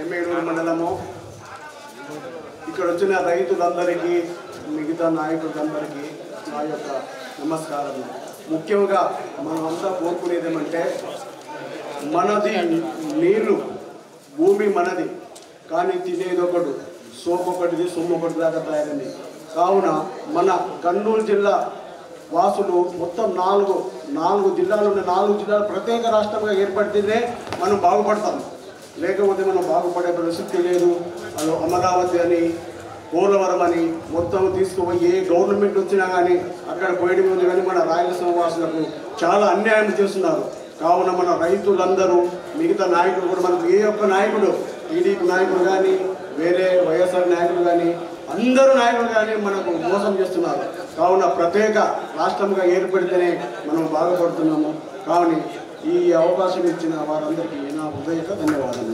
ఎమ్మెగనూరు మండలము. ఇక్కడ వచ్చిన రైతులందరికీ మిగతా నాయకులందరికీ నా యొక్క నమస్కారం. ముఖ్యంగా మనమంతా కోరుకునేది ఏమంటే మనది నీళ్ళు, భూమి మనది, కానీ తినేది ఒకటి, సోపు ఒకటిది, సొమ్ము ఒకటి దాకా తయారైంది. కావున మన కర్నూలు జిల్లా వాసులు మొత్తం నాలుగు జిల్లాలు ఉన్న 4 జిల్లాలు ప్రత్యేక రాష్ట్రంగా ఏర్పడితేనే మనం బాగుపడతాం. లేకపోతే మనం బాగుపడే పరిస్థితి లేదు. వాళ్ళు అమరావతి అని, పోలవరం అని మొత్తం తీసుకుపోయి ఏ గవర్నమెంట్ వచ్చినా కానీ అక్కడ పోయడం ఉంది. కానీ మన రాయలసీమ వాసులకు చాలా అన్యాయం చేస్తున్నారు. కావున మన రైతులందరూ, మిగతా నాయకులు కూడా, మనకు ఏ ఒక్క నాయకుడు, టీడీపీ నాయకులు కానీ, వేరే వైఎస్ఆర్ నాయకులు కానీ, అందరూ నాయకులు కానీ మనకు మోసం చేస్తున్నారు. కావున ప్రత్యేక రాష్ట్రంగా ఏర్పడితేనే మనం బాగుపడుతున్నాము. కావున ఈ అవకాశం ఇచ్చిన వారందరికీ నా హృదయక ధన్యవాదాలు.